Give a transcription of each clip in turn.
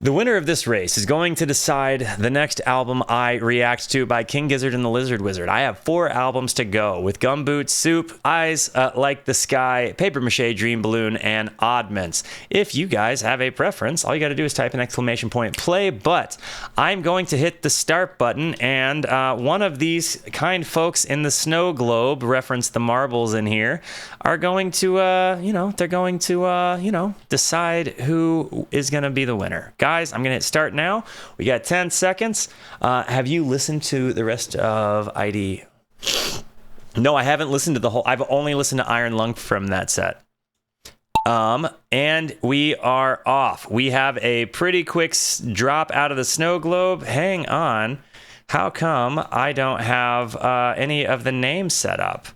The winner of this race is going to decide the next album I react to by King Gizzard and the Lizard Wizard. I have 4 albums to go with Gumboot Soup, Eyes Like the Sky, Paper Mache Dream Balloon, and Oddments. If you guys have a preference, all you got to do is type an exclamation point play, but I'm going to hit the start button, and one of these kind folks in the snow globe, reference the marbles in here, are going to, they're going to, decide who is going to be the winner. Guys, I'm going to hit start now. We got 10 seconds. Have you listened to the rest of ID? No, I haven't listened to the whole. I've only listened to Iron Lung from that set. And we are off. We have a pretty quick drop out of the snow globe. Hang on. How come I don't have any of the names set up?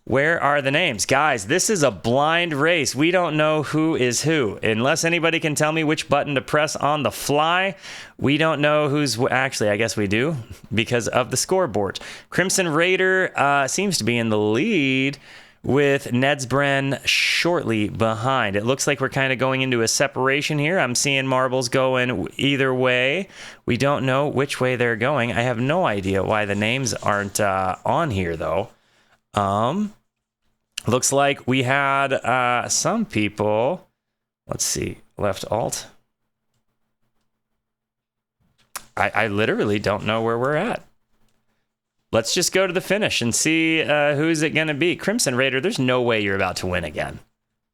Where are the names? Guys, this is a blind race. We don't know who is who. Unless anybody can tell me which button to press on the fly, we don't know who's... Actually, I guess we do, because of the scoreboard. Crimson Raider seems to be in the lead, with Nedsbren shortly behind. It looks like we're kind of going into a separation here. I'm seeing marbles going either way. We don't know which way they're going. I have no idea why the names aren't on here, though. Looks like we had some people. Let's see, left alt. I literally don't know where we're at. Let's just go to the finish and see who's it gonna be. Crimson Raider, there's no way you're about to win again.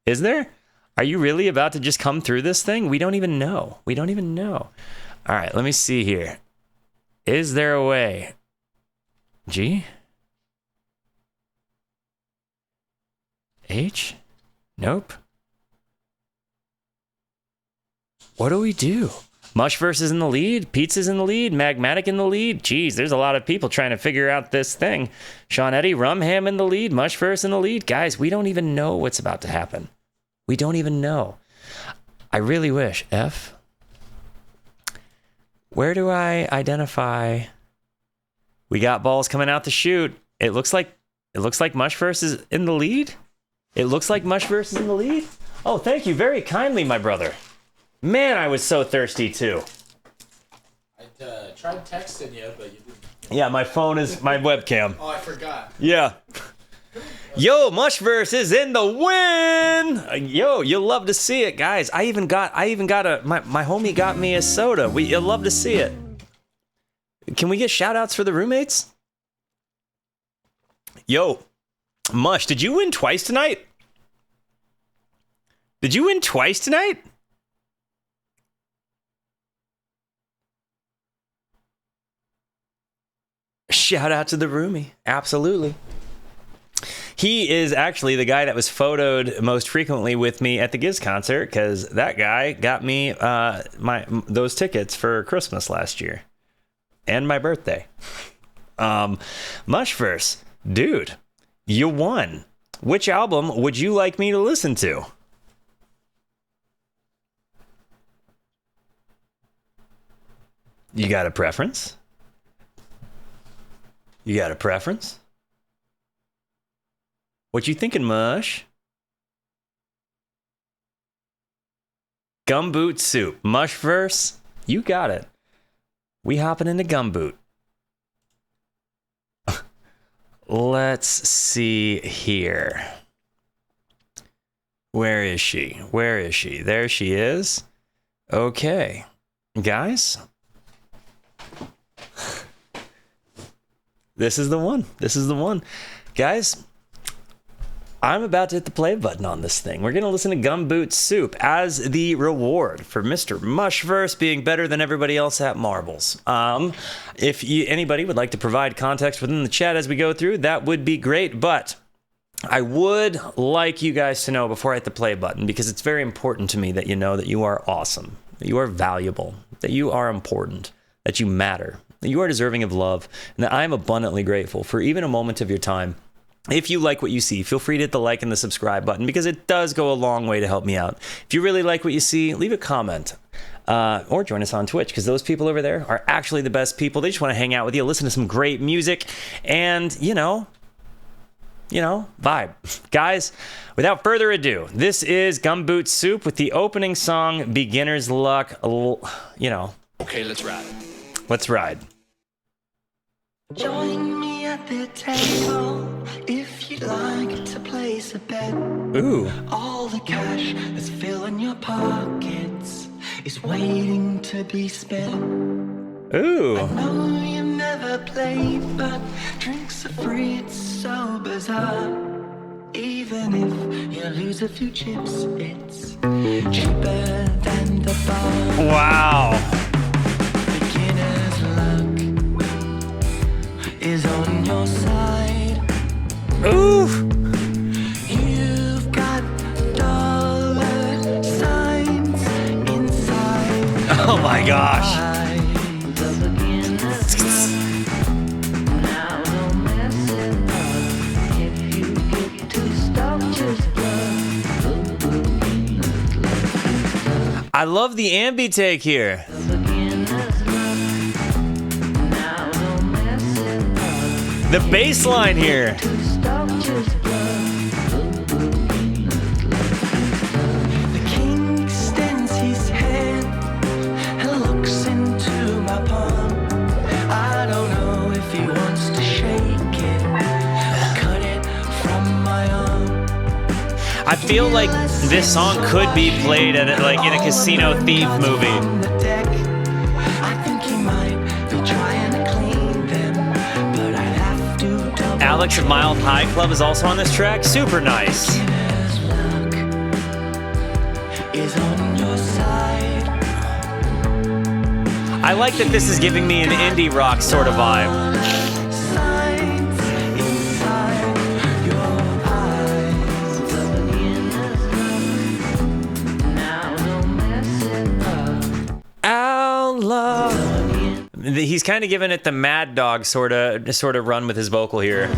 Is there? Are you really about to just come through this thing? We don't even know. We don't even know. All right, let me see here. Is there a way? G? H? Nope. What do we do? Mushverse is in the lead. Pizza's in the lead. Magmatic in the lead. Jeez, there's a lot of people trying to figure out this thing. Sean Eddie, Rumham in the lead. Mushverse in the lead. Guys, we don't even know what's about to happen. We don't even know. I really wish. F? Where do I identify? We got balls coming out the chute. It looks like Mushverse is in the lead. It looks like Mushverse is in the lead. Oh, thank you very kindly, my brother. Man, I was so thirsty, too. I tried texting you, but you didn't. Yeah, my phone is my webcam. Oh, I forgot. Yeah. Yo, Mushverse is in the win. Yo, you'll love to see it, guys. I even got my homie got me a soda. You'll love to see it. Can we get shout outs for the roommates? Yo, Mush, did you win twice tonight? Did you win twice tonight? Shout out to the roomie. Absolutely. He is actually the guy that was photoed most frequently with me at the Giz concert, because that guy got me those tickets for Christmas last year and my birthday. Mushverse, dude, you won. Which album would you like me to listen to? You got a preference? You got a preference? What you thinking, Mush? Gumboot Soup. Mushverse? You got it. We hopping into Gumboot. Let's see here. Where is she? Where is she? There she is. Okay. Guys. This is the one. This is the one. Guys, I'm about to hit the play button on this thing. We're going to listen to Gumboot Soup as the reward for Mr. Mushverse being better than everybody else at marbles. If anybody would like to provide context within the chat as we go through, that would be great. But I would like you guys to know before I hit the play button, because it's very important to me that you know that you are awesome, that you are valuable, that you are important, that you matter, that you are deserving of love, and that I am abundantly grateful for even a moment of your time. If you like what you see, feel free to hit the like and the subscribe button, because it does go a long way to help me out. If you really like what you see, leave a comment. Or join us on Twitch, because those people over there are actually the best people. They just want to hang out with you, listen to some great music, and, you know, vibe. Guys, without further ado, this is Gumboot Soup with the opening song, Beginner's Luck. Okay, let's ride. Let's ride. Join me at the table if you'd like to place a bet. Ooh. All the cash that's filling your pockets is waiting to be spent. Ooh. I know you've never played, but drinks are free, it's so bizarre. Even if you lose a few chips, it's cheaper than the bar. Wow. Beginner's luck is on your side. Ooh. You've got dollar signs inside. Oh my gosh. The beginner's luck. Now don't mess it up. If you get too stuck, just look. I love the ambi take here. The bass line here. The king extends his head and looks into my palm. I don't know if he wants to shake it or cut it from my arm. I feel like this song could be played at in a casino thief movie. I think he might be trying to clean them, but I'd have to double. Alex of Mild High Club is also on this track. Super nice. Beginner's luck is on your side. I like that this is giving me an indie rock sort of vibe. Signs inside your eyes. The beginner's luck. Now don't mess it up. Outlaw. He's kind of giving it the Mad Dog sort of run with his vocal here.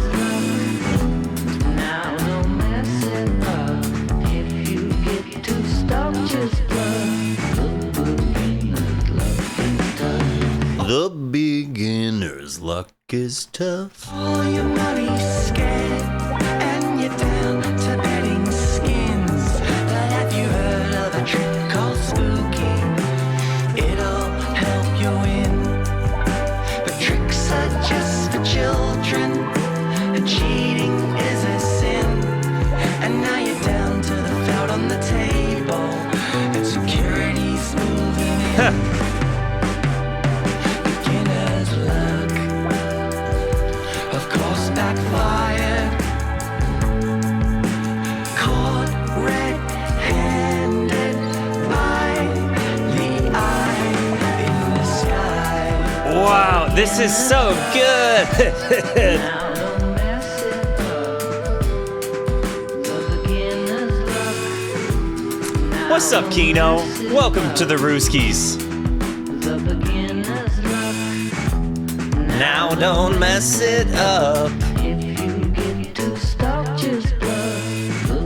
Now don't mess it up. If you get too stuck, just The beginner's luck is tough. all your money's scared and you're down to betting skins. But have you heard of a trick called spooky? It'll help you win. But tricks are just for children, and cheating is a sin. And now you're down to the felt on the table, and security's moving in. Beginner's luck, of course, backfired. Caught red-handed by the eye in the sky. Wow, this is so good. Now don't mess it up. The beginner's luck. What's up, Kino? Welcome to the Rooskies. The beginner's luck. Now don't mess it up. If you get too stuck, just bluff. The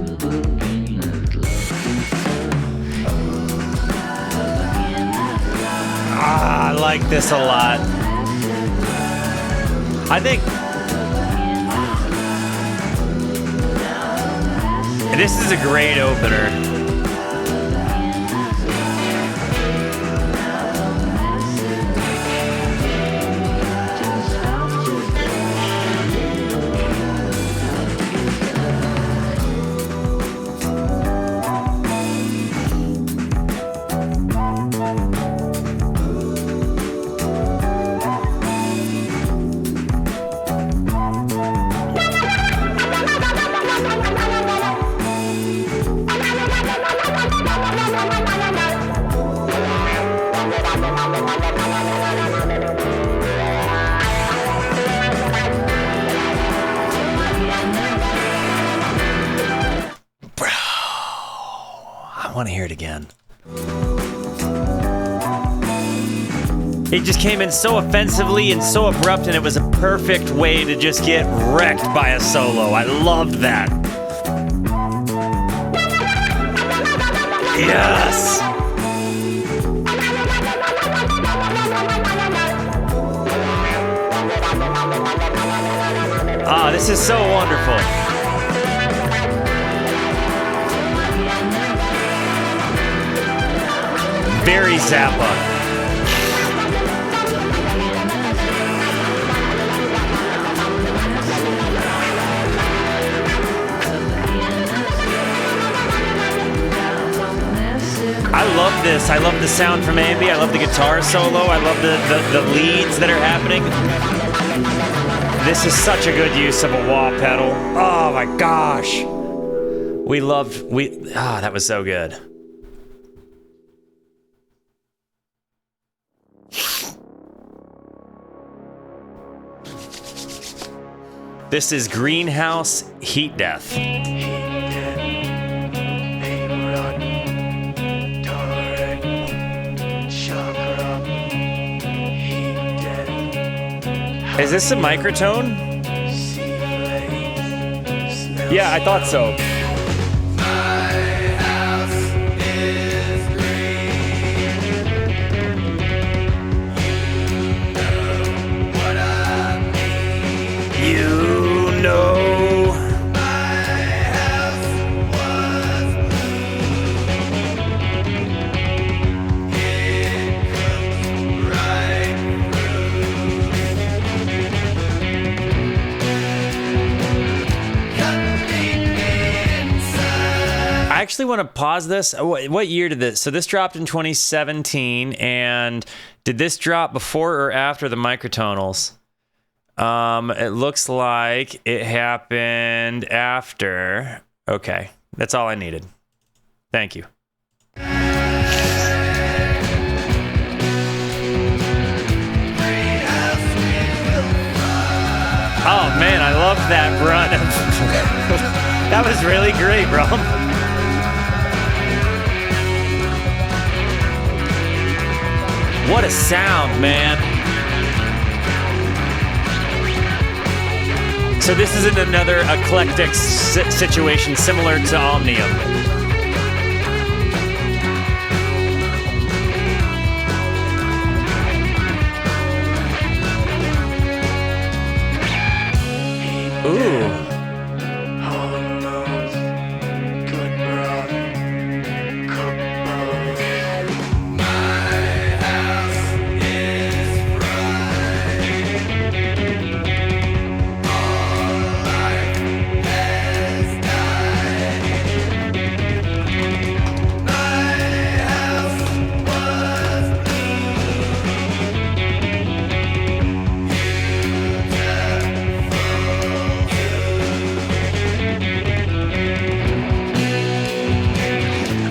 beginner's luck. I like this a lot. I think this is a great opener. I want to hear it again. It just came in so offensively and so abrupt, and it was a perfect way to just get wrecked by a solo. I loved that. Yes! Ah, this is so wonderful. very Zappa. I love this. I love the sound from Ambi. I love the guitar solo. I love the leads that are happening. This is such a good use of a wah pedal. Oh my gosh. That was so good. This is Greenhouse Heat Death. Is this a microtone? Yeah, I thought so. You know. I actually want to pause this. What year did this? So this dropped in 2017, and did this drop before or after the microtonals? It looks like it happened after. Okay, that's all I needed. Thank you. Oh man, I love that run. That was really great, bro. What a sound, man. So this is in another eclectic situation similar to Omnium. Ooh.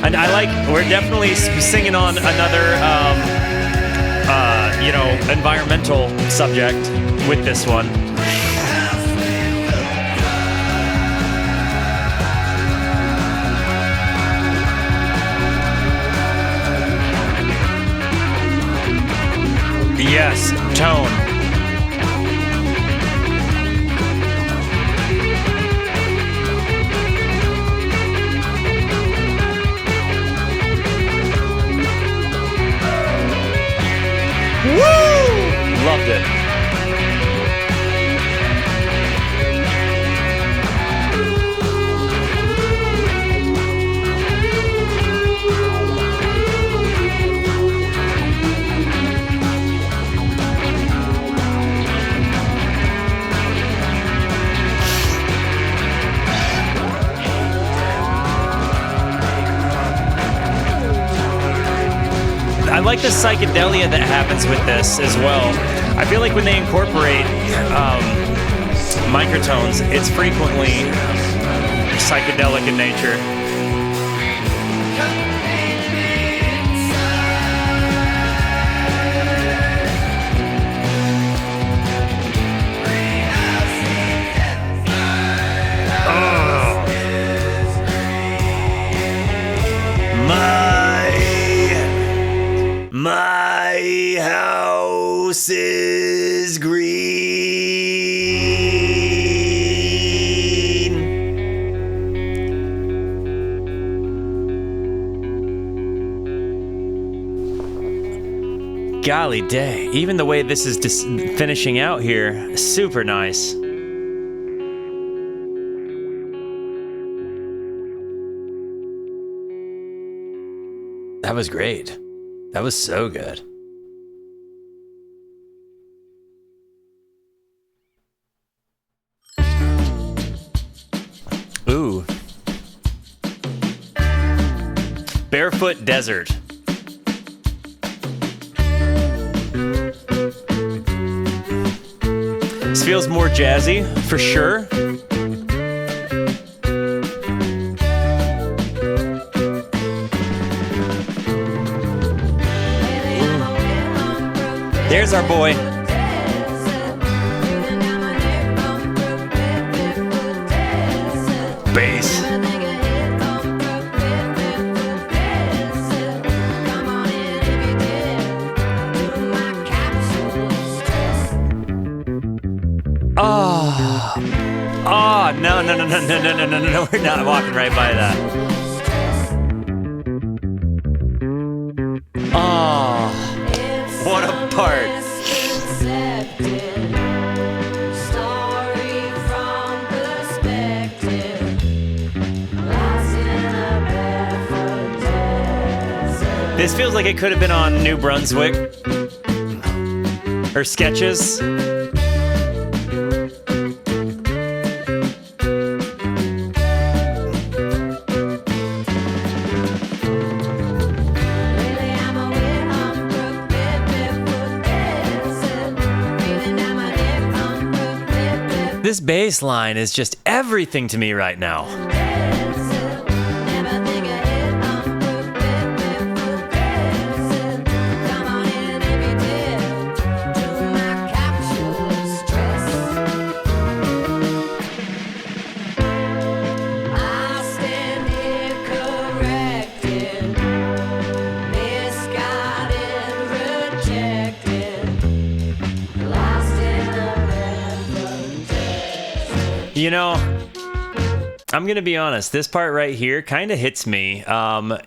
And I like, we're definitely singing on another, environmental subject with this one. Yes, tone. Woo! Loved it. I like the psychedelia that happens with this as well. I feel like when they incorporate microtones, it's frequently psychedelic in nature. My house is green. Golly day. Even the way this is finishing out here, super nice. That was great. That was so good. Ooh. Barefoot Desert. This feels more jazzy, for sure. There's our boy. Bass. Oh, no, we're not walking right by that. Oh, what a part. This feels like it could have been on New Brunswick or Sketches. This bass line is just everything to me right now. You know, I'm going to be honest, this part right here kind of hits me. And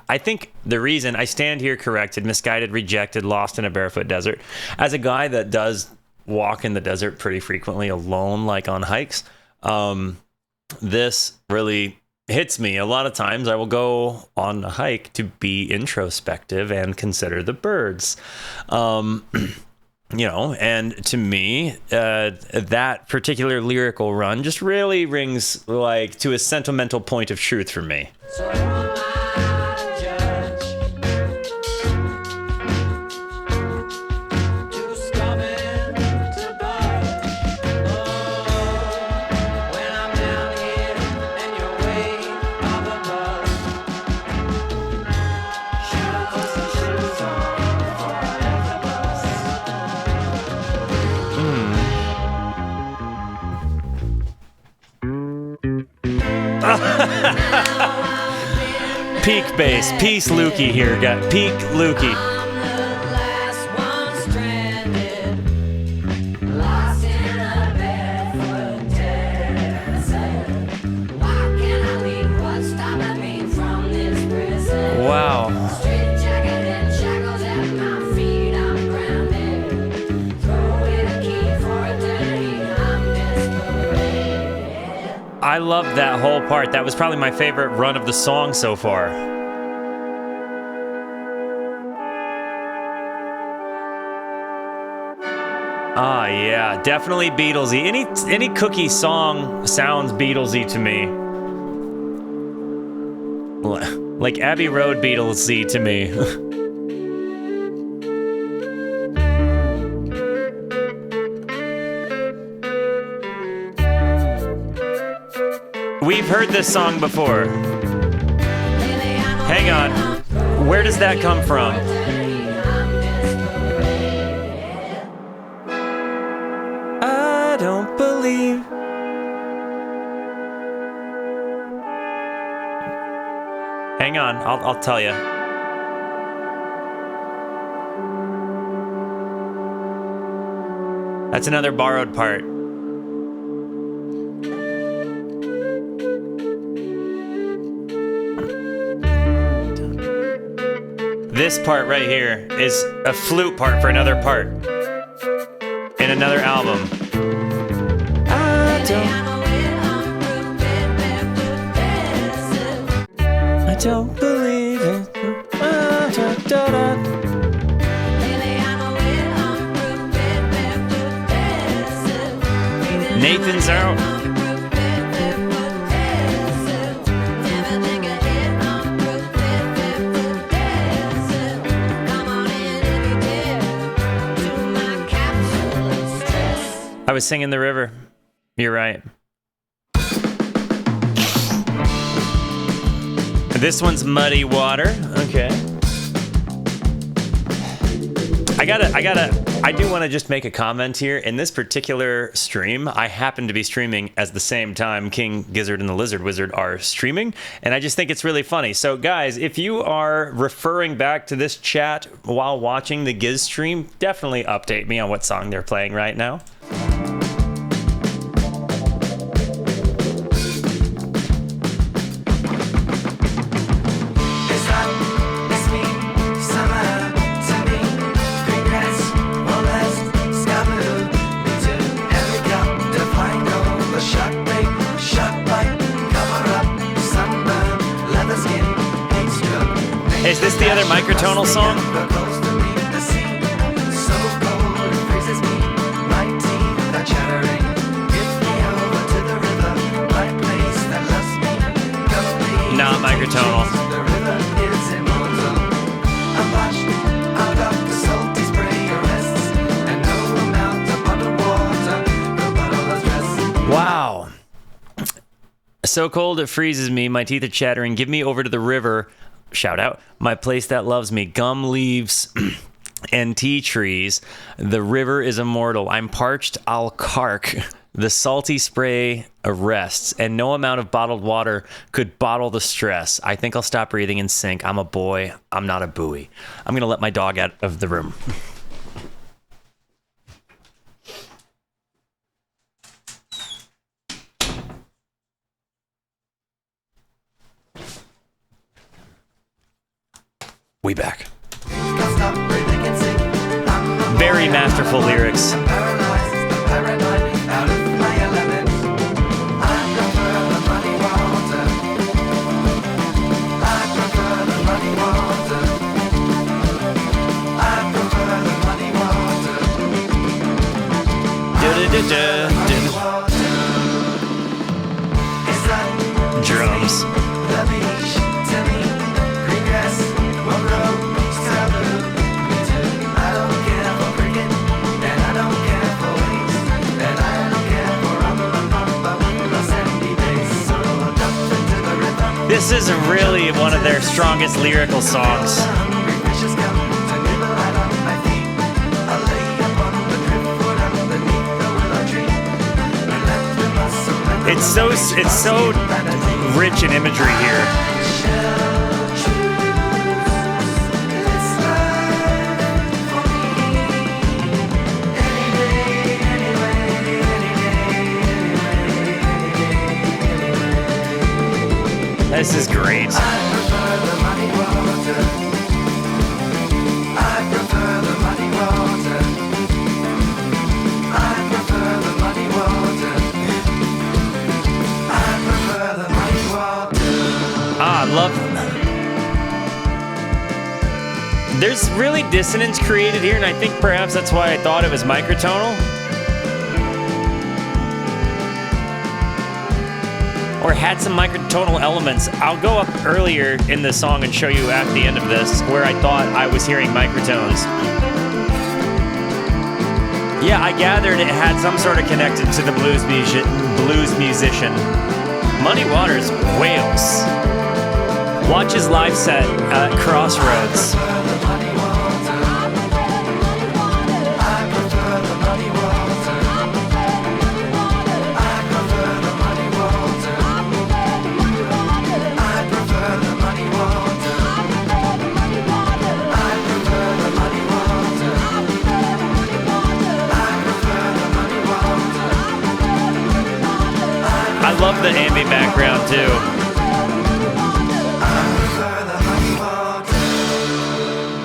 I think the reason I stand here corrected, misguided, rejected, lost in a barefoot desert. As a guy that does walk in the desert pretty frequently alone, like on hikes, this really hits me. A lot of times I will go on a hike to be introspective and consider the birds. You know, and to me, that particular lyrical run just really rings like to a sentimental point of truth for me. So who am I to judge? Too stubborn to budge. Oh, when I'm down here and you're way up above. Shoes on forever. Peak bass, Peace Lukey here, got peak Lukey. I'm the last one stranded, lost in a barefoot desert. Why can't I leave? What's stopping me from this prison? Wow. Straight jacket and shackles at my feet, I'm grounded. Throw away the key for eternity, I'm desperate. I loved that whole part. That was probably my favorite run of the song so far. Ah, yeah, definitely Beatlesy. Any Cookie song sounds Beatlesy to me. Like Abbey Road Beatlesy to me. We've heard this song before. Hang on. Where does that come from? I don't believe. Hang on, I'll tell you. That's another borrowed part. This part right here is a flute part for another part in another album. I don't believe it. Da-da. Nathan's out. I was singing the river. You're right. This one's Muddy Water. Okay. I do want to just make a comment here. In this particular stream, I happen to be streaming at the same time King Gizzard and the Lizard Wizard are streaming, and I just think it's really funny. So guys, if you are referring back to this chat while watching the Giz stream, definitely update me on what song they're playing right now. Is this the other microtonal song? Not microtonal. Wow. So cold it freezes me, my teeth are chattering, give me over to the river. Shout out, my place that loves me, gum leaves and tea trees. The river is immortal. I'm parched, I'll cark. The salty spray arrests, and no amount of bottled water could bottle the stress. I think I'll stop breathing and sink. I'm a boy, I'm not a buoy. I'm gonna let my dog out of the room. We back. Very masterful lyrics. Drums. This is really one of their strongest lyrical songs. It's so rich in imagery here. This is great. I love. There's really dissonance created here, and I think perhaps that's why I thought it was microtonal. Or had some microtonal elements. I'll go up earlier in the song and show you at the end of this where I thought I was hearing microtones. Yeah, I gathered it had some sort of connected to the blues musician. Muddy Waters, Wales. Watch his live set at Crossroads. I love the ambient background too.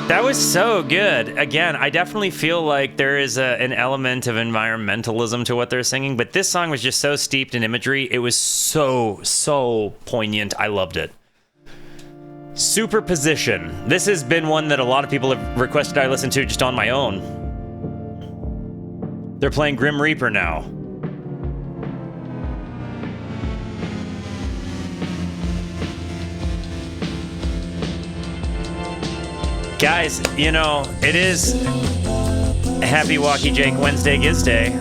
That was so good. Again, I definitely feel like there is an element of environmentalism to what they're singing, but this song was just so steeped in imagery. It was so poignant. I loved it. Superposition. This has been one that a lot of people have requested I listen to just on my own. They're playing Grim Reaper now. Guys, you know, it is Happy Walky Jake Wednesday Gizzday.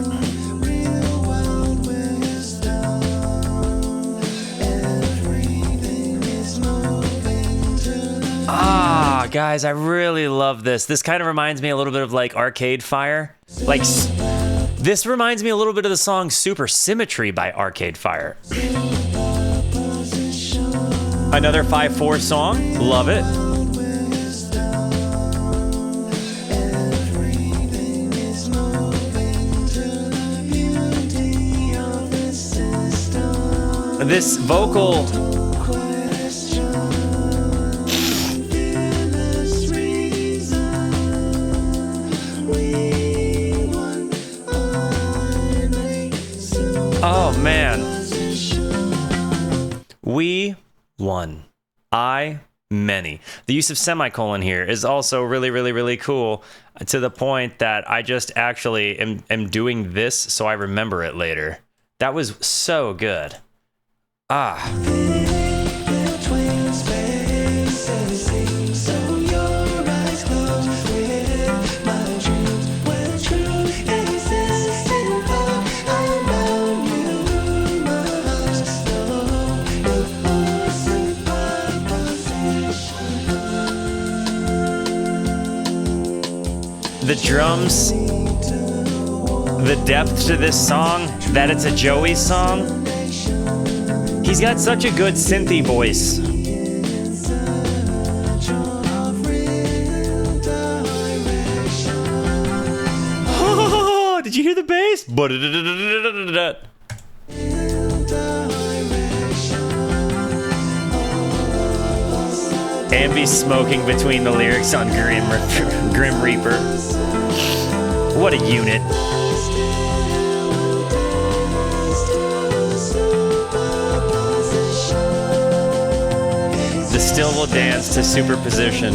Ah, guys, I really love this. This kind of reminds me a little bit of like Arcade Fire. Like, this reminds me a little bit of the song Supersymmetry by Arcade Fire. Another 5/4 song. Love it. This vocal. Oh man. We won. Many. The use of semicolon here is also really cool, to the point that I just actually am doing this so I remember it later. That was so good. The drums, the depth to this song, that it's a Joey song. He's got such a good synthy voice. Oh, did you hear the bass? Ambi smoking between the lyrics on Grim Reaper. What a unit. The still will dance to Superposition.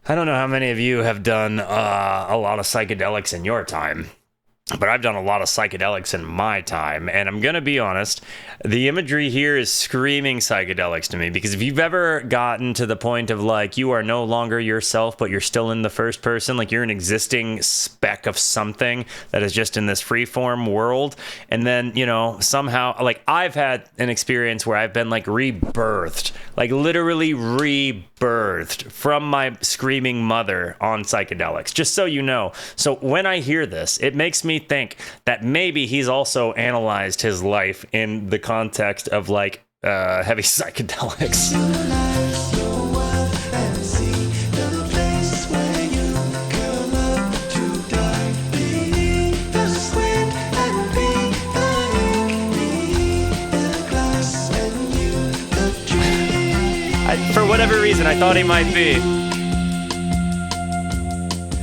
I don't know how many of you have done a lot of psychedelics in your time, but I've done a lot of psychedelics in my time, and I'm gonna be honest, the imagery here is screaming psychedelics to me, because if you've ever gotten to the point of like you are no longer yourself but you're still in the first person, like you're an existing speck of something that is just in this freeform world, and then, you know, somehow, like I've had an experience where I've been like rebirthed, like literally rebirthed from my screaming mother on psychedelics, just so you know. So when I hear this, it makes me think that maybe he's also analyzed his life in the context of like heavy psychedelics. For whatever reason, I thought he might be.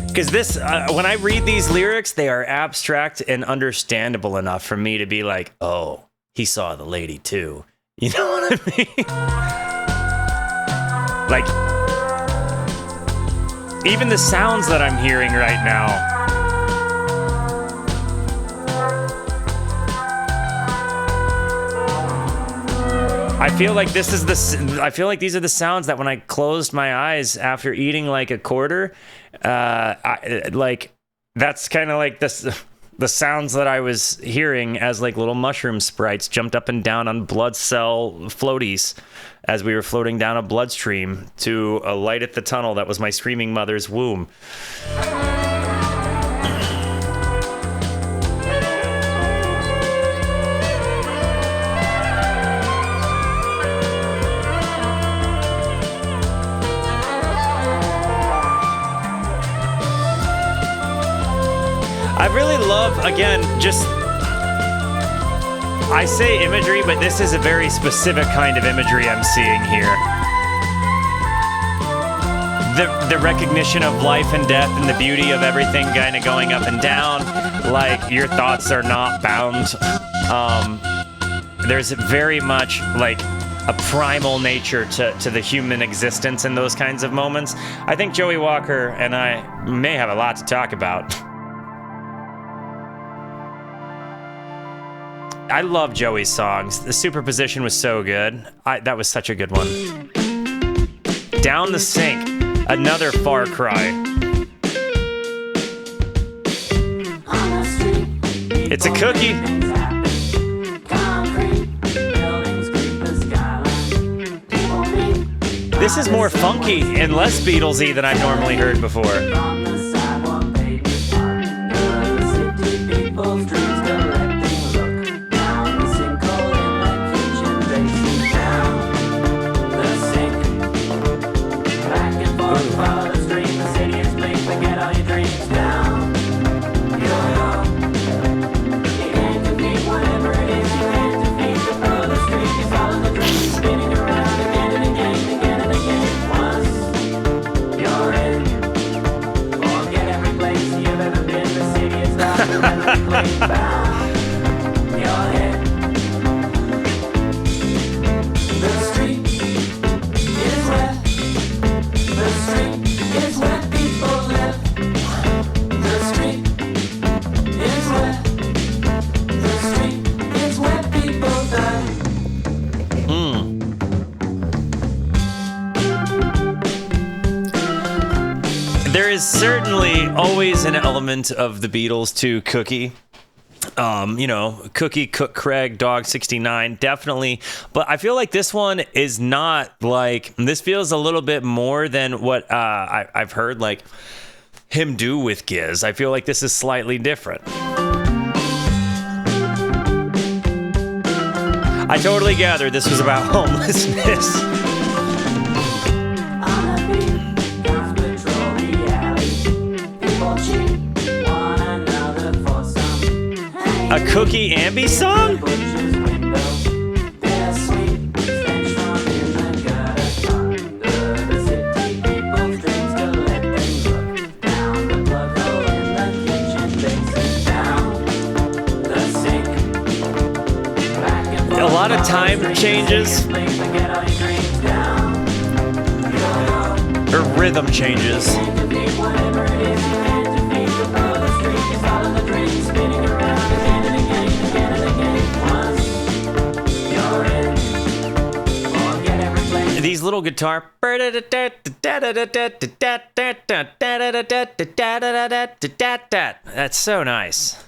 Because this, when I read these lyrics, they are abstract and understandable enough for me to be like, oh, he saw the lady too. You know what I mean? Like, even the sounds that I'm hearing right now. I feel like these are the sounds that when I closed my eyes after eating like a quarter, that's kind of like the sounds that I was hearing as like little mushroom sprites jumped up and down on blood cell floaties as we were floating down a bloodstream to a light at the tunnel that was my screaming mother's womb. I really love, again, just, I say imagery, but this is a very specific kind of imagery I'm seeing here. the recognition of life and death and the beauty of everything kind of going up and down. Like, your thoughts are not bound. There's very much like a primal nature to the human existence in those kinds of moments. I think Joey Walker and I may have a lot to talk about. I love Joey's songs. The Superposition was so good. That was such a good one. Down the Sink, another Far Cry. It's a cookie. This is more funky and less Beatlesy than I've normally heard before. There is certainly always an element of the Beatles to Cookie. Cookie, Cook Craig, Dog 69, definitely. But I feel like this one is not like, this feels a little bit more than what I've heard like him do with Giz. I feel like this is slightly different. I totally gathered this was about homelessness. A Cookie Ambi song? A lot of time changes. Or rhythm changes. These little guitar. That's so nice.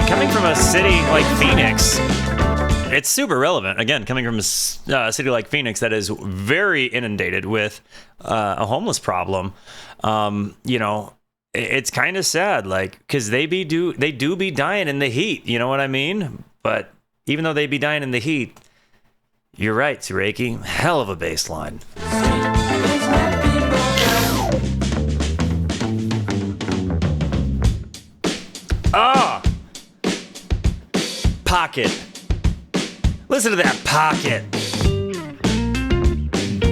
Coming from a city like Phoenix, it's super relevant. Again, coming from a city like Phoenix that is very inundated with a homeless problem, it's kind of sad, like, because they do be dying in the heat. You know what I mean? But even though they be dying in the heat, you're right, Reiki. Hell of a bass line. Ah! Pocket. Listen to that pocket.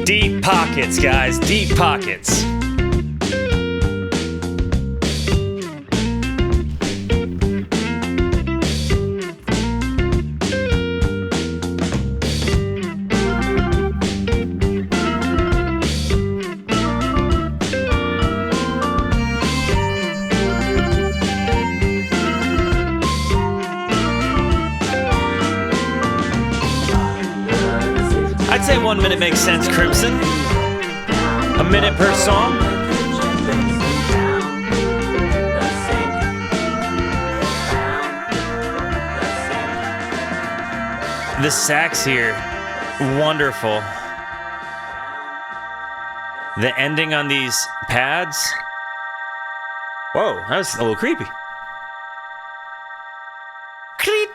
Deep pockets, guys. Deep pockets. I'd say 1 minute makes sense, Crimson. A minute per song. The sax here, wonderful. The ending on these pads. Whoa, that was a little creepy. Creep.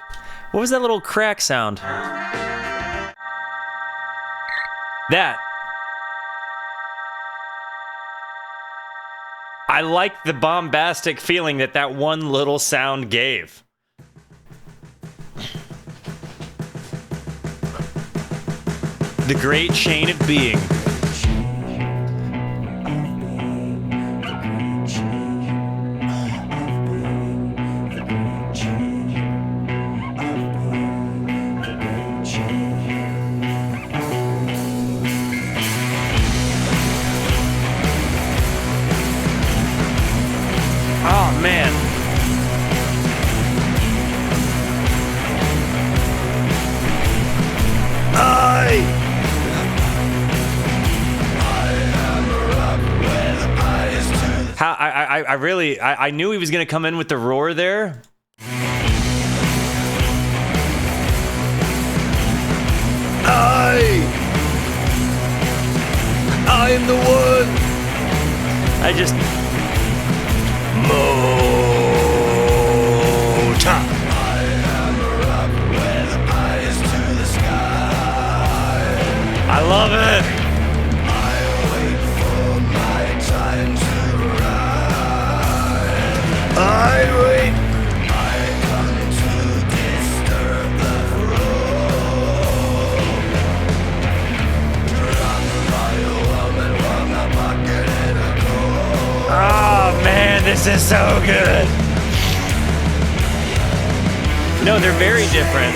What was that little crack sound? That. I like the bombastic feeling that that one little sound gave. The great chain of being. Oh, man. I knew he was going to come in with the roar there. I am the one. I just... Mota. I am up with eyes to the sky. I love it. I wait for my time to rise. I wait. I come to disturb the flow. Drop by a woman from the pocket and a cold. Oh man, this is so good. No, they're very different.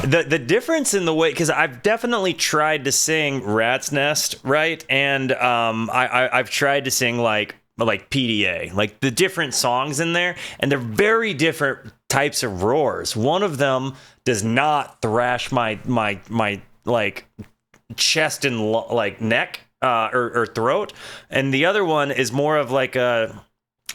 The difference in the way, because I've definitely tried to sing Rat's Nest, right? And I've tried to sing like PDA, like the different songs in there, and they're very different types of roars. One of them does not thrash my like chest and like neck or throat, and the other one is more of like an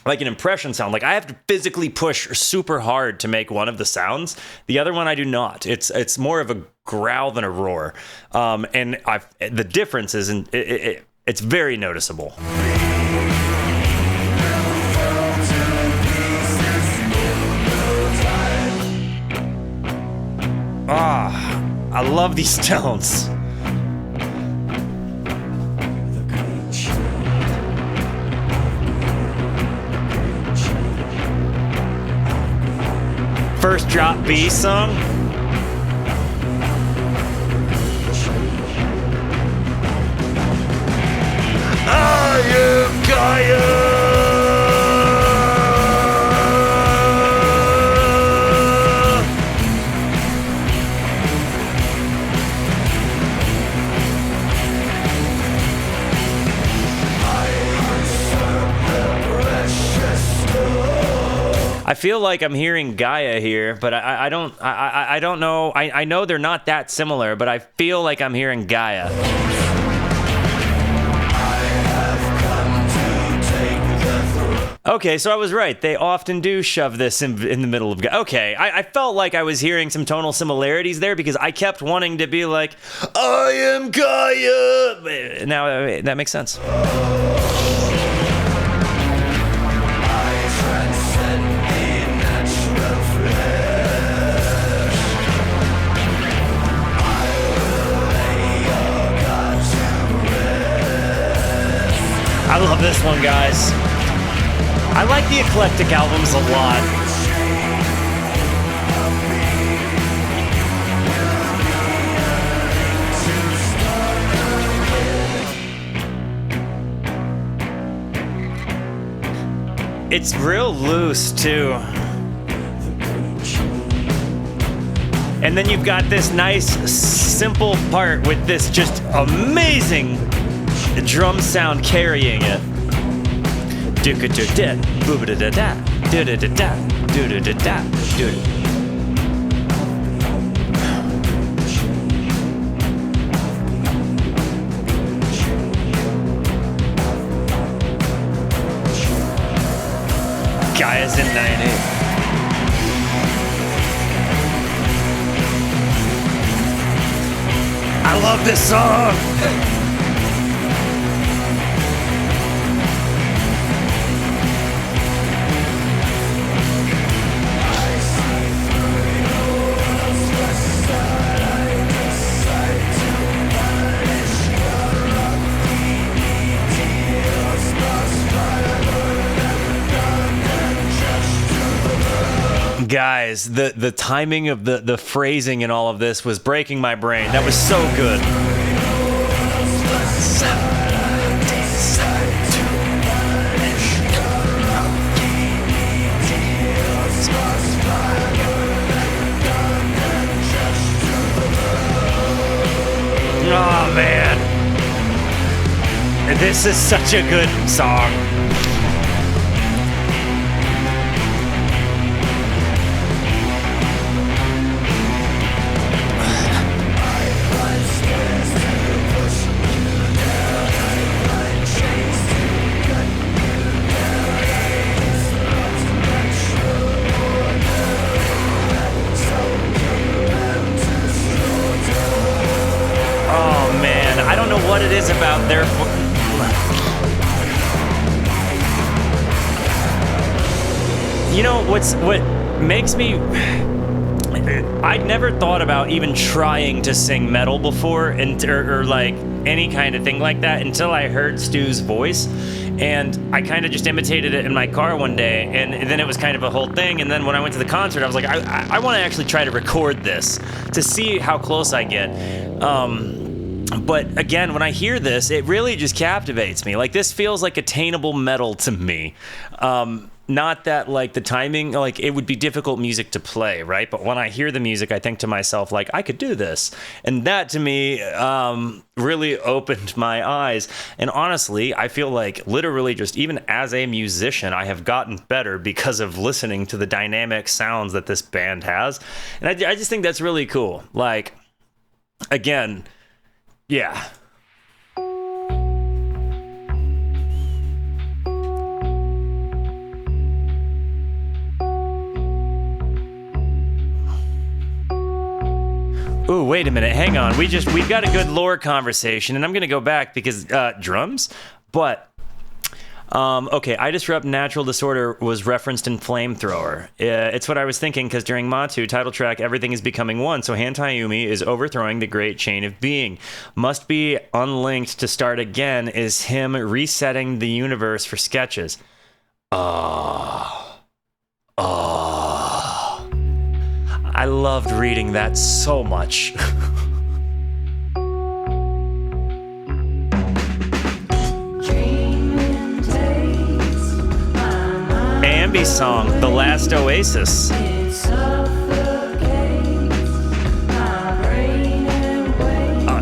impression sound. Like I have to physically push super hard to make one of the sounds. The other one I do not. It's more of a growl than a roar, and the difference is it's very noticeable. I love these tones. First drop B song. I am Gaia. I feel like I'm hearing Gaia here, but I don't know. I know they're not that similar, but I feel like I'm hearing Gaia. Okay, so I was right. They often do shove this in the middle of Gaia. Okay, I felt like I was hearing some tonal similarities there because I kept wanting to be like, I am Gaia. Now that makes sense. I love this one, guys. I like the eclectic albums a lot. It's real loose, too. And then you've got this nice, simple part with this just amazing drum sound carrying it. Gaia's in 9/8. I love this song. Guys, the timing of the phrasing and all of this was breaking my brain. That was so good. Oh man, this is such a good song. What it is about their what makes me I'd never thought about even trying to sing metal before or like any kind of thing like that until I heard Stu's voice, and I kind of just imitated it in my car one day, and then it was kind of a whole thing. And then when I went to the concert, I was like, I want to actually try to record this to see how close I get. But again, when I hear this, it really just captivates me. Like, this feels like attainable metal to me. Not that, like, the timing, like, it would be difficult music to play, right? But when I hear the music, I think to myself, like, I could do this. And that, to me, really opened my eyes. And honestly, I feel like literally just even as a musician, I have gotten better because of listening to the dynamic sounds that this band has. And I just think that's really cool. Like, again... Yeah. Ooh, wait a minute. Hang on. We've got a good lore conversation, and I'm going to go back because drums, but okay, I Disrupt Natural Disorder was referenced in Flamethrower. It's what I was thinking, because during Matu, title track, Everything is Becoming One, so Hantayumi is overthrowing the great chain of being. Must Be Unlinked to Start Again is him resetting the universe for sketches. I loved reading that so much. Ambi's song, The Last Oasis.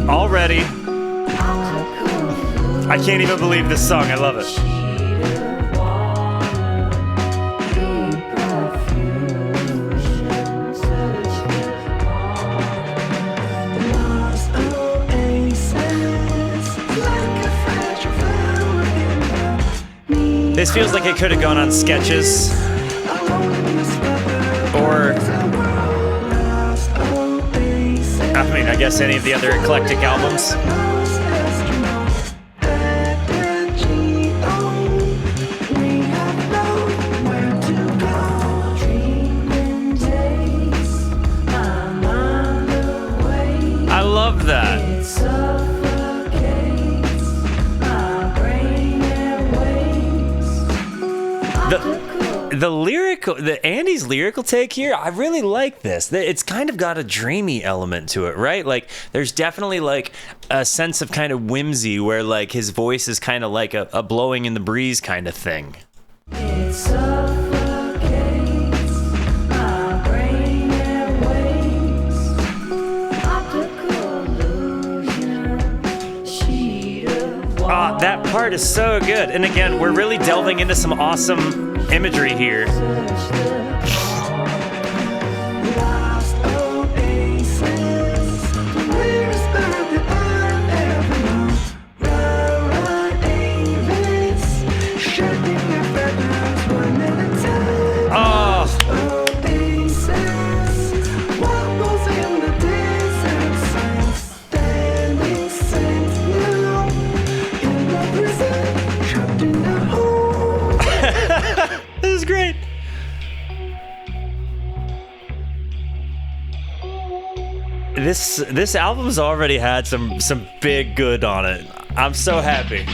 Already. I can't even believe this song. I love it. This feels like it could have gone on Sketches, or I mean, I guess any of the other eclectic albums. I love that. The Andy's lyrical take here, I really like this. It's kind of got a dreamy element to it, right? Like, there's definitely like a sense of kind of whimsy where like his voice is kind of like a blowing in the breeze kind of thing. It suffocates my brain and waves. Optical illusion, sheet of water. That part is so good. And again, we're really delving into some awesome imagery here. Last Oasis, weirdest bird that I've ever known. Rara Avis, shedding their feathers one at a time. Last Oasis, wobbles in the desert sands, standing sentinel in the prison, trapped in the hole. This is great. This album's already had some big good on it. I'm so happy.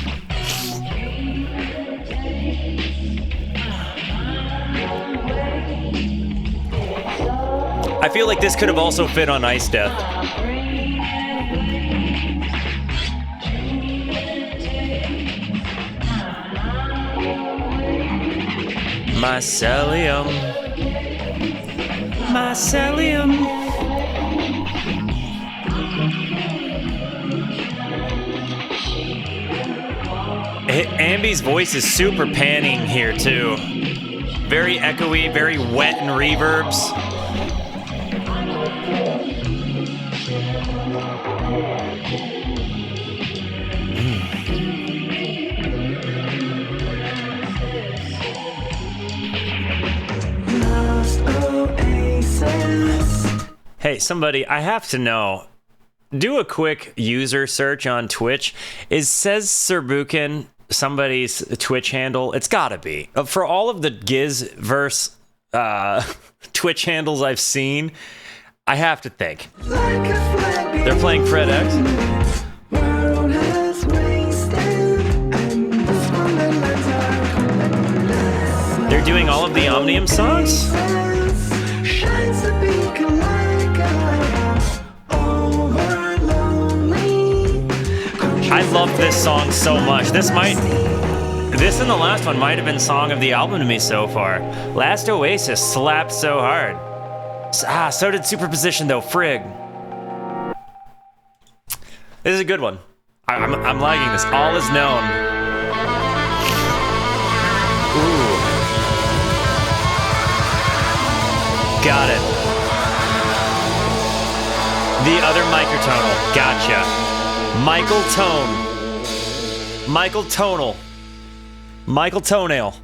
I feel like this could have also fit on Ice Death. Mycelium. Mycelium. Ambi's voice is super panning here too. Very echoey, very wet and reverbs. Last Oasis. Hey, somebody, I have to know. Do a quick user search on Twitch. Says Serbukin somebody's Twitch handle? It's gotta be. For all of the Gizverse Twitch handles I've seen, I have to think. They're playing Fred X. They're doing all of the Omnium songs? I love this song so much. This and the last one might have been song of the album to me so far. Last Oasis slapped so hard. So did Superposition though, frig. This is a good one. I'm liking this. All is known. Ooh. Got it. The other microtonal. Gotcha. Michael Tone. Michael Tonal. Michael Toenail.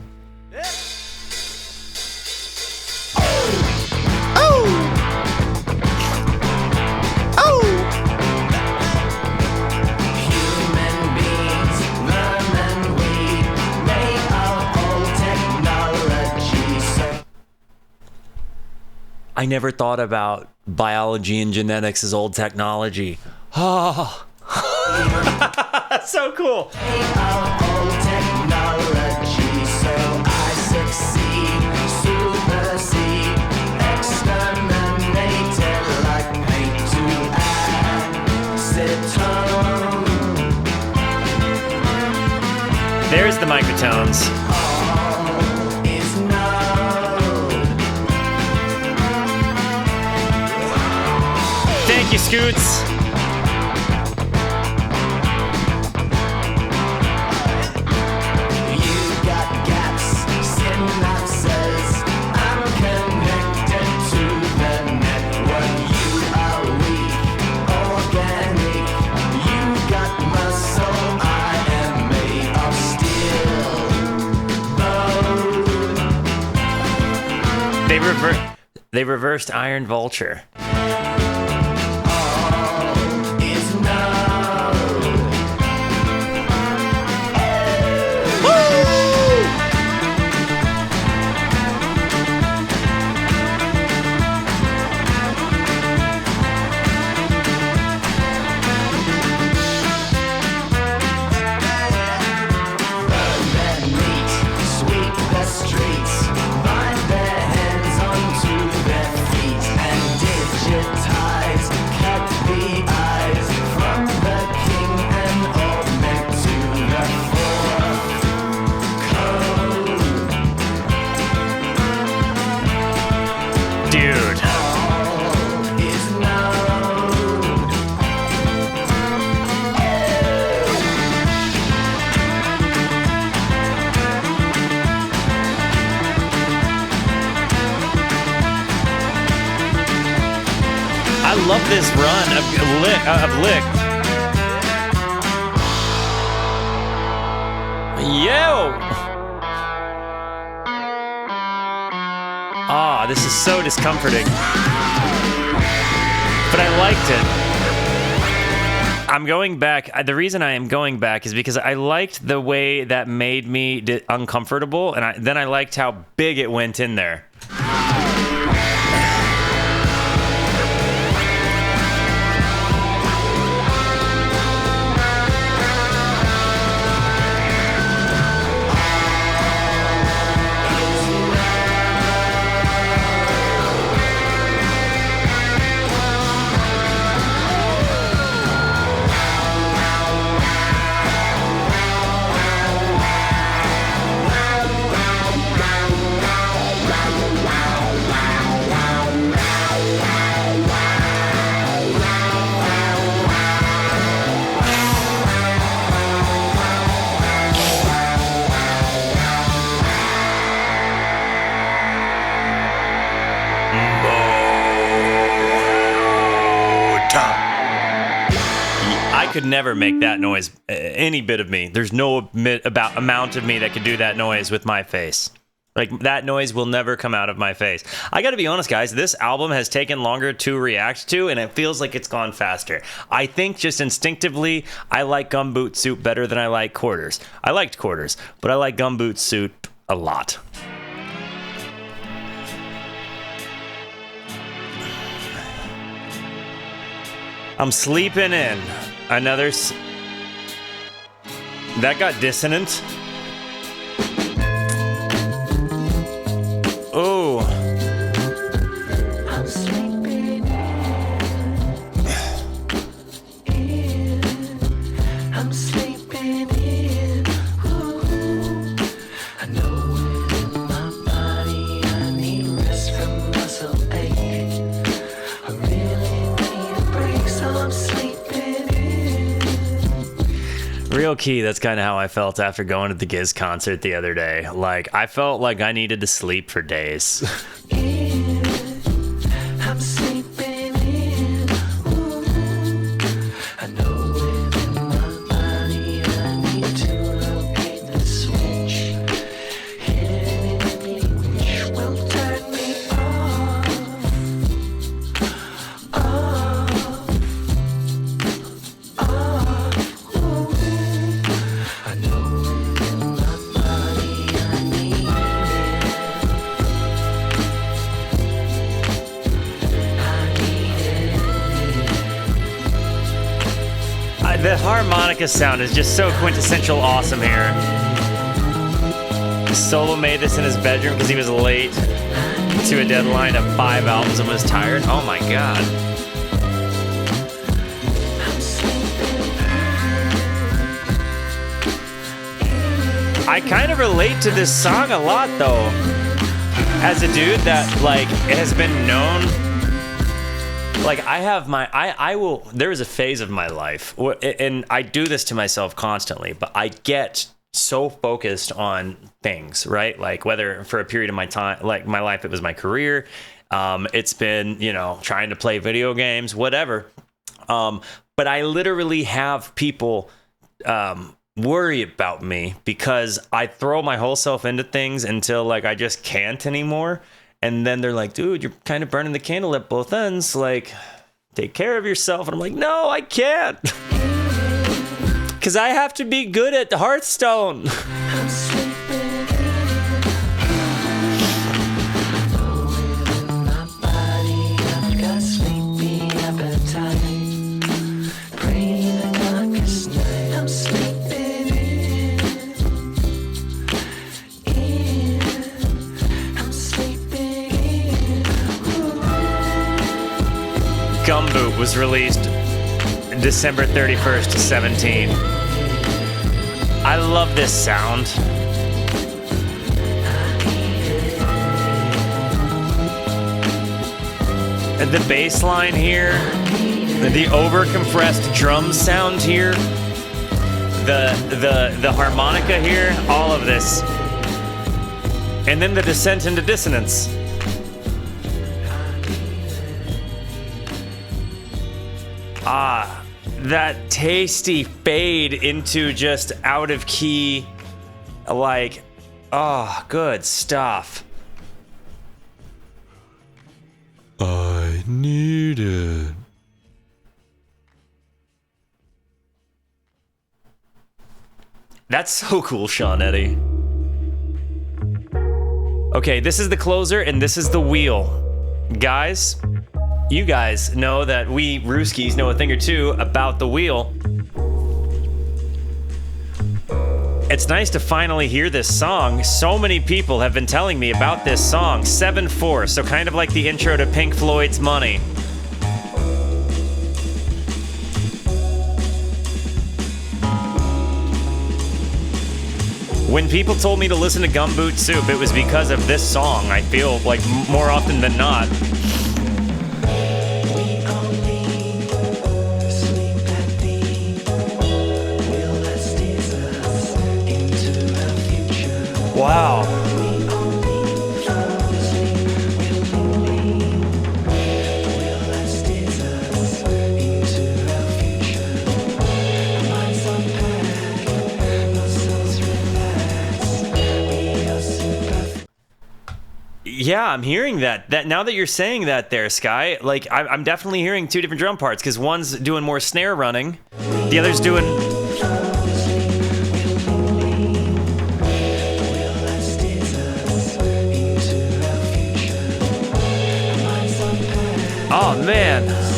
Human beings, vermin, we made of old technology. I never thought about biology and genetics as old technology. Oh. So cool. There's the microtones. Thank you, Scoots. They reversed Iron Vulture. Love this run of lick. Yo! Ah, this is so discomforting. But I liked it. I'm going back. The reason I am going back is because I liked the way that made me uncomfortable, and then I liked how big it went in there. could never make that noise, any bit of me. There's no amount of me that could do that noise with my face. Like, that noise will never come out of my face. I gotta be honest, guys, this album has taken longer to react to, and it feels like it's gone faster. I think just instinctively, I like Gumboot Soup better than I like Quarters. I liked Quarters, but I like Gumboot Soup a lot. I'm sleeping in. Another... That got dissonant. Oh. I'm sleeping in. I'm sleeping in. Ooh. I know it in my body. I need rest from muscle ache. I really need a break, so I'm sleeping in. Real key, that's kind of how I felt after going to the Giz concert the other day. Like, I felt like I needed to sleep for days. I'm sleeping in. Ooh. I know it in my body. I need to locate the switch. Hidden in me, which will turn me off. Ooh. I know it in my body. I need it. The harmonica sound is just so quintessential awesome here. Solo made this in his bedroom because he was late to a deadline of 5 albums and was tired. Oh my god. I kind of relate to this song a lot though. As a dude that like has been known, like I have my, I will, there is a phase of my life, and I do this to myself constantly, but I get so focused on things, right? Like whether for a period of my time, like my life, it was my career. It's been, you know, trying to play video games, whatever. But I literally have people, worry about me because I throw my whole self into things until like I just can't anymore. And then they're like, dude, you're kind of burning the candle at both ends. Like, take care of yourself. And I'm like, no, I can't. Because I have to be good at Hearthstone. I'm sleeping in my body. I've got sleepy appetite. Praying the darkest night. I'm sleeping in. I'm sleeping in. Gumboot was released December 31st, 17. I love this sound. And the bass line here, the over-compressed drum sound here, the harmonica here, all of this. And then the descent into dissonance. Ah, that tasty fade into just out of key, like, oh, good stuff. I need it. That's so cool, Sean Eddy. Okay, this is the closer and this is the wheel. Guys, you guys know that we Rooskies know a thing or two about the wheel. It's nice to finally hear this song. So many people have been telling me about this song, 7/4, so kind of like the intro to Pink Floyd's Money. When people told me to listen to Gumboot Soup, it was because of this song, I feel like more often than not. Wow. Yeah, I'm hearing that. That now that you're saying that there, Sky, like I'm definitely hearing two different drum parts because one's doing more snare running, the other's doing. Oh man.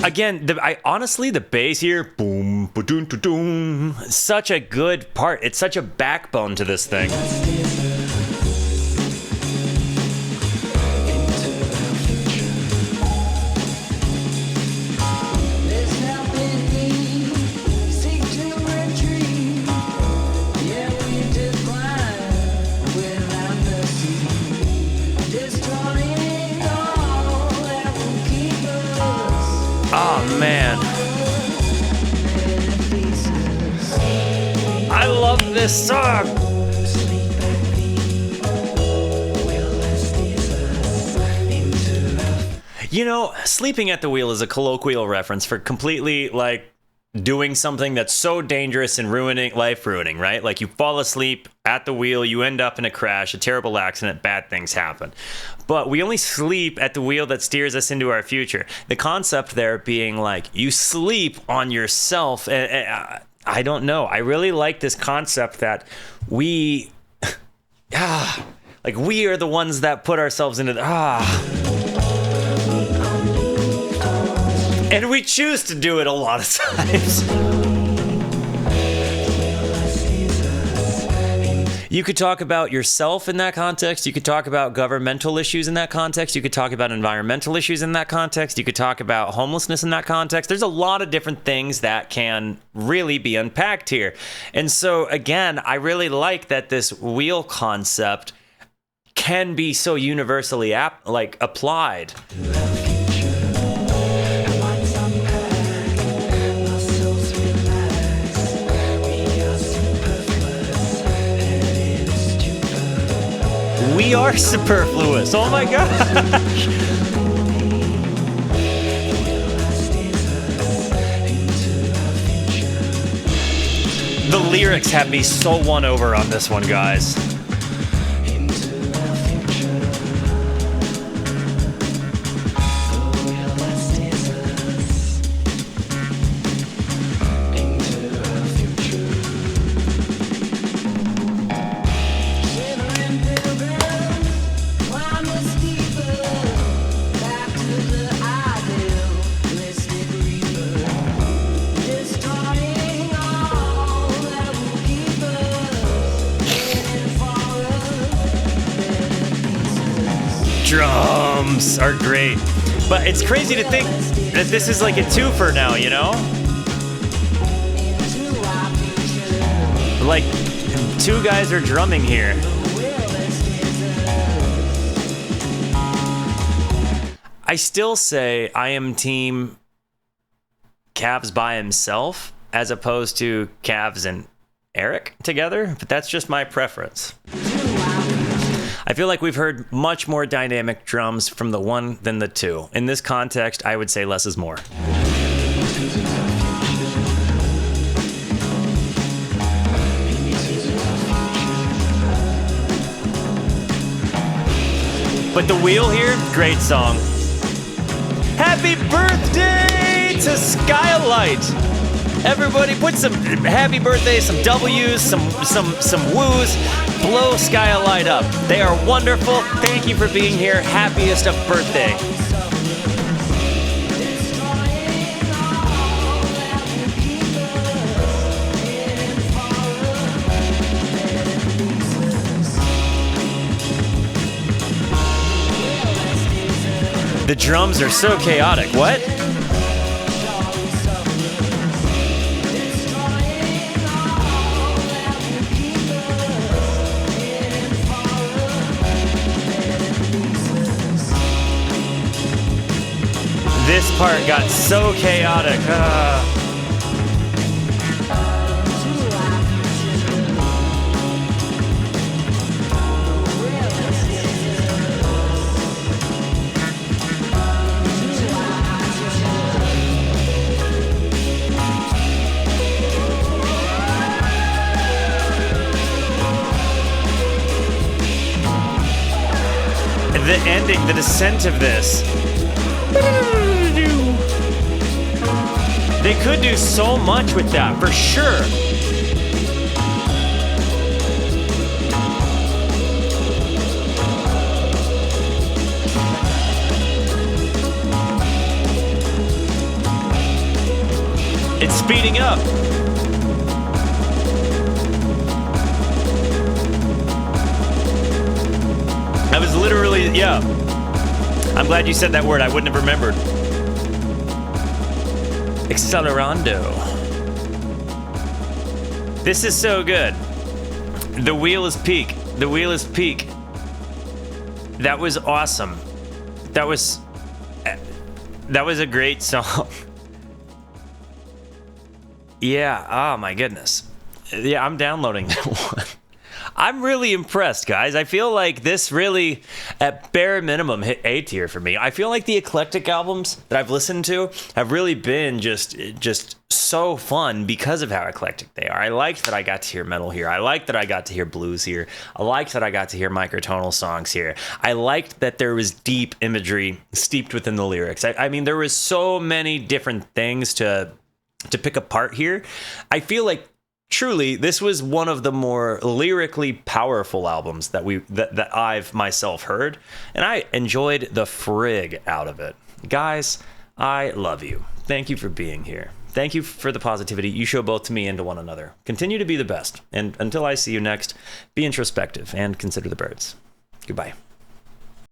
Again, honestly, the bass here, boom, ba-doom, ba-doom, such a good part. It's such a backbone to this thing. Oh man, I love this song. You know, sleeping at the wheel is a colloquial reference for completely like doing something that's so dangerous and life ruining, right? Like you fall asleep at the wheel, you end up in a crash, a terrible accident, bad things happen. But we only sleep at the wheel that steers us into our future. The concept there being like you sleep on yourself. I don't know. I really like this concept that we, like we are the ones that put ourselves into and we choose to do it a lot of times. You could talk about yourself in that context. You could talk about governmental issues in that context. You could talk about environmental issues in that context. You could talk about homelessness in that context. There's a lot of different things that can really be unpacked here. And so, again, I really like that this wheel concept can be so universally applied. We are superfluous. Oh my gosh. The lyrics have me so won over on this one, guys. Drums are great, but it's crazy to think that this is like a twofer now, you know? Like, two guys are drumming here. I still say I am team Cavs by himself as opposed to Cavs and Eric together, but that's just my preference. I feel like we've heard much more dynamic drums from the one than the two. In this context, I would say less is more. But the wheel here, great song. Happy birthday to Skylight! Everybody put some happy birthday, some W's, some woos. Blow Skylight up. They are wonderful. Thank you for being here. Happiest of birthday. The drums are so chaotic. What? This part got so chaotic. The ending, the descent of this. They could do so much with that, for sure. It's speeding up. I was literally, yeah. I'm glad you said that word. I wouldn't have remembered. Accelerando. This is so good. The wheel is peak. The wheel is peak. That was awesome. That was a great song. Yeah, oh my goodness. Yeah, I'm downloading that one. I'm really impressed, guys. I feel like this really, at bare minimum, hit A tier for me. I feel like the eclectic albums that I've listened to have really been just so fun because of how eclectic they are. I liked that I got to hear metal here. I liked that I got to hear blues here. I liked that I got to hear microtonal songs here. I liked that there was deep imagery steeped within the lyrics. I mean, there was so many different things to pick apart here. I feel like truly, this was one of the more lyrically powerful albums that I've myself heard, and I enjoyed the frig out of it. Guys, I love you. Thank you for being here. Thank you for the positivity you show both to me and to one another. Continue to be the best, and until I see you next, be introspective and consider the birds. Goodbye.